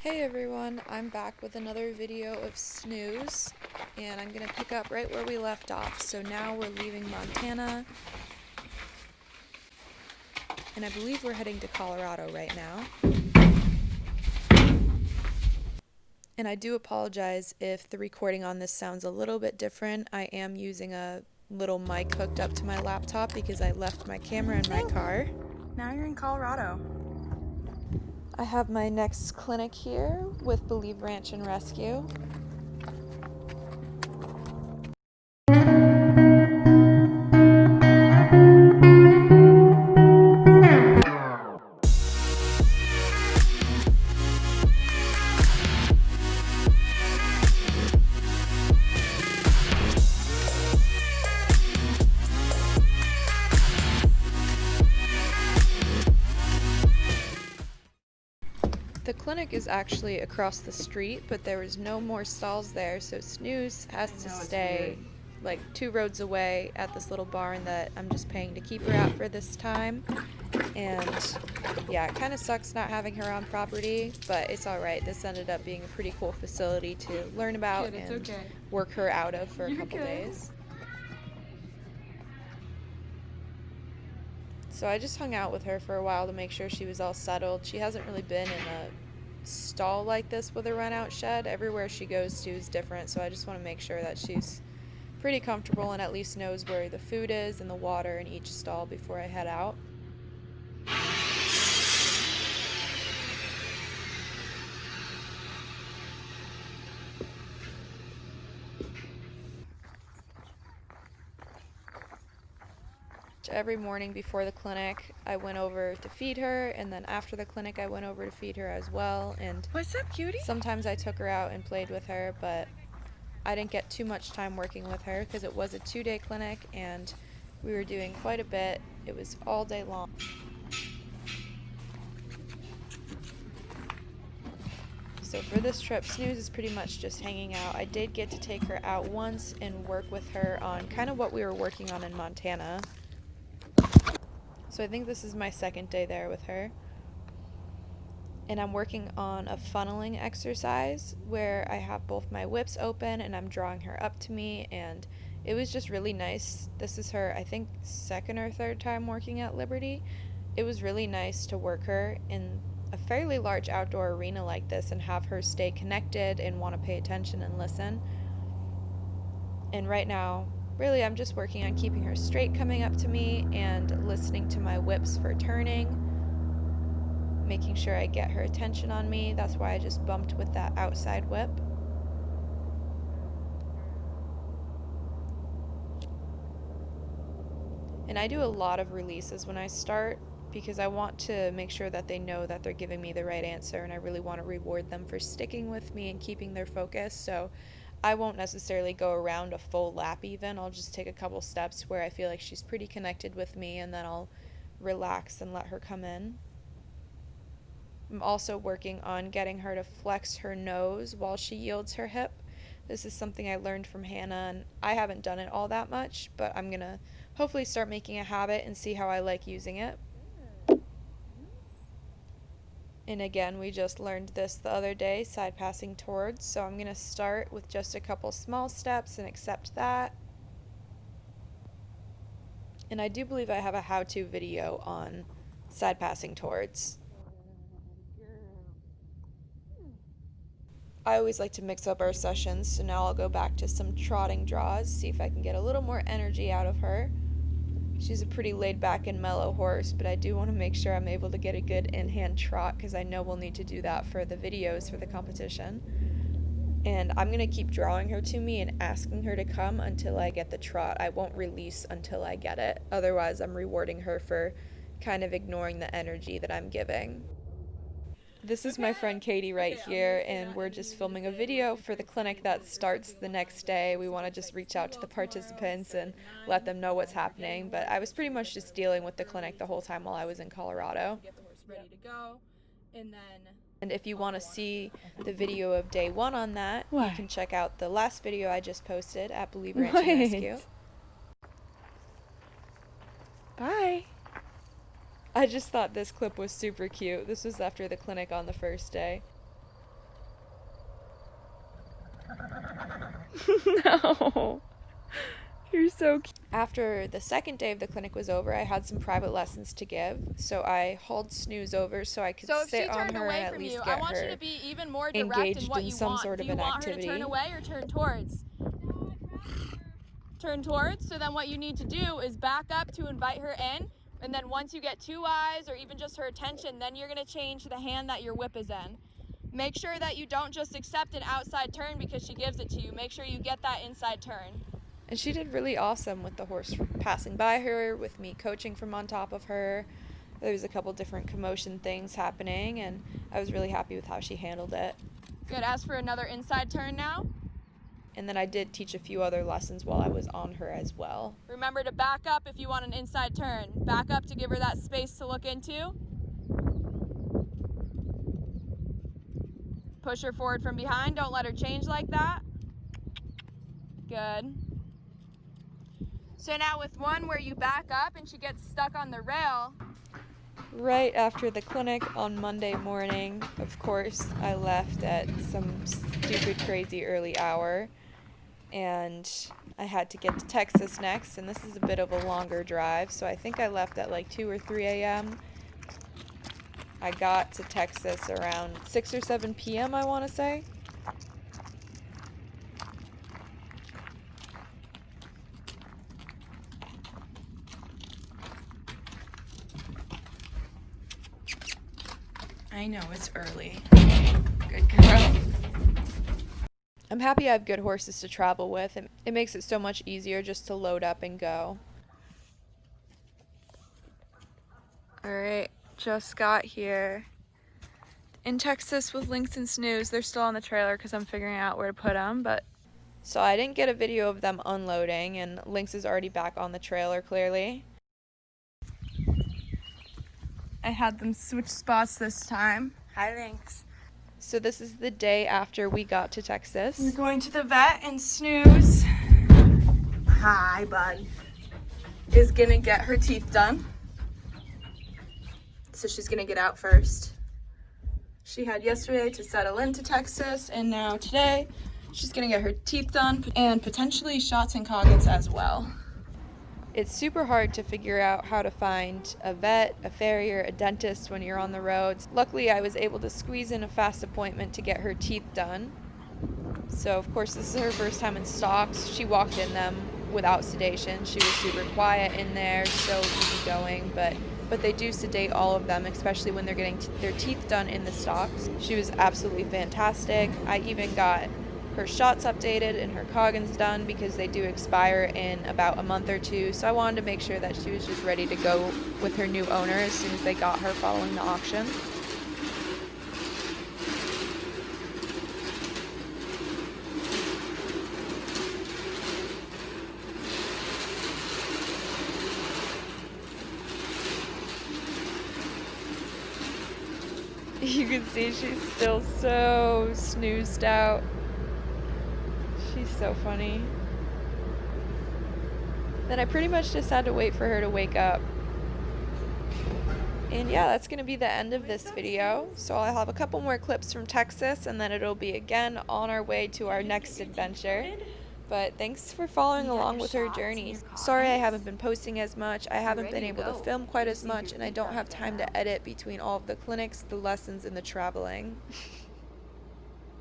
Hey everyone, I'm back with another video of Snooze, and I'm gonna pick up right where we left off. So now we're leaving Montana, and I believe we're heading to Colorado right now. And I do apologize if the recording on this sounds a little bit different. I am using a little mic hooked up to my laptop because I left my camera in my car. Now you're in Colorado. I have my next clinic here with Believe Ranch and Rescue. The clinic is actually across the street, but there was no more stalls there, so Snooze has to stay like 2 roads away at this little barn that I'm just paying to keep her at for this time. And yeah, it kind of sucks not having her on property, but it's alright. This ended up being a pretty cool facility to learn about and work her out of for a couple days. So I just hung out with her for a while to make sure she was all settled. She hasn't really been in a stall like this with a run-out shed. Everywhere she goes to is different, so I just want to make sure that she's pretty comfortable and at least knows where the food is and the water in each stall before I head out. Every morning before the clinic, I went over to feed her, and then after the clinic, I went over to feed her as well. And What's up, cutie? sometimes I took her out and played with her, but I didn't get too much time working with her because it was a 2-day clinic and we were doing quite a bit. It was all day long. So for this trip, Snooze is pretty much just hanging out. I did get to take her out once and work with her on kind of what we were working on in Montana. So I think this is my 2nd day there with her. And I'm working on a funneling exercise where I have both my whips open and I'm drawing her up to me, and it was just really nice. This is her, I think, 2nd or 3rd time working at Liberty. It was really nice to work her in a fairly large outdoor arena like this and have her stay connected and want to pay attention and listen. And right now, really, I'm just working on keeping her straight coming up to me and listening to my whips for turning, making sure I get her attention on me. That's why I just bumped with that outside whip. And I do a lot of releases when I start because I want to make sure that they know that they're giving me the right answer, and I really want to reward them for sticking with me and keeping their focus. So I won't necessarily go around a full lap even. I'll just take a couple steps where I feel like she's pretty connected with me, and then I'll relax and let her come in. I'm also working on getting her to flex her nose while she yields her hip. This is something I learned from Hannah, and I haven't done it all that much, but I'm going to hopefully start making a habit and see how I like using it. And again, we just learned this the other day, side passing towards, so I'm going to start with just a couple small steps and accept that. And I do believe I have a how-to video on side passing towards. I always like to mix up our sessions, so now I'll go back to some trotting draws, see if I can get a little more energy out of her. She's a pretty laid back and mellow horse, but I do want to make sure I'm able to get a good in-hand trot because I know we'll need to do that for the videos for the competition. And I'm going to keep drawing her to me and asking her to come until I get the trot. I won't release until I get it. Otherwise, I'm rewarding her for kind of ignoring the energy that I'm giving. This is my friend Katie right here, and we're just filming a video for the clinic that starts the next day. We want to just reach out to the participants and let them know what's happening, but I was pretty much just dealing with the clinic the whole time while I was in Colorado. Get the horse ready to go, And if you want to see the video of day 1 on that, you can check out the last video I just posted at Believe Ranch and Rescue. Bye. I just thought this clip was super cute. This was after the clinic on the first day. No. You're so cute. After the second day of the clinic was over, I had some private lessons to give, so I hauled Snooze over so I could sit on her and at least get her Be even more engaged in some sort of an activity. turn away or turn towards? Turn towards. So then what you need to do is back up to invite her in, and then once you get two eyes or even just her attention, then you're going to change the hand that your whip is in. Make sure that you don't just accept an outside turn because she gives it to you. Make sure you get that inside turn. And she did really awesome with the horse passing by her, with me coaching from on top of her. There was a couple different commotion things happening, and I was really happy with how she handled it. Good. Ask for another inside turn now. And then I did teach a few other lessons while I was on her as well. Remember to back up if you want an inside turn. Back up to give her that space to look into. Push her forward from behind. Don't let her change like that. Good. So now with one where you back up and she gets stuck on the rail. Right after the clinic on Monday morning, of course, I left at some stupid, crazy early hour. And I had to get to Texas next, and this is a bit of a longer drive, so I think I left at like 2 or 3 a.m. I got to Texas around 6 or 7 p.m., I want to say. I know, it's early. Good girl. I'm happy I have good horses to travel with, and it makes it so much easier just to load up and go. Alright, just got here in Texas with Lynx and Snooze. They're still on the trailer because I'm figuring out where to put them, but... So I didn't get a video of them unloading, and Lynx is already back on the trailer, clearly. I had them switch spots this time. Hi, Lynx. So this is the day after we got to Texas. We're going to the vet, and Snooze, hi bud, is gonna get her teeth done. So she's gonna get out first. She had yesterday to settle into Texas, and now today she's gonna get her teeth done and potentially shots and coggins as well. It's super hard to figure out how to find a vet, a farrier, a dentist when you're on the roads. Luckily, I was able to squeeze in a fast appointment to get her teeth done. So, of course, this is her first time in stocks. She walked in them without sedation. She was super quiet in there, so easygoing, but they do sedate all of them, especially when they're getting their teeth done in the stocks. She was absolutely fantastic. I even got her shots updated and her coggins done because they do expire in about a month or two, so I wanted to make sure that she was just ready to go with her new owner as soon as they got her following the auction. You can see she's still so snoozed out. She's so funny. Then I pretty much just had to wait for her to wake up. And yeah, that's going to be the end of this video. So I'll have a couple more clips from Texas, and then it'll be again on our way to our next adventure. But thanks for following along with her journey. Sorry I haven't been posting as much. I haven't been able to film quite as much, and I don't have time to edit between all of the clinics, the lessons, and the traveling.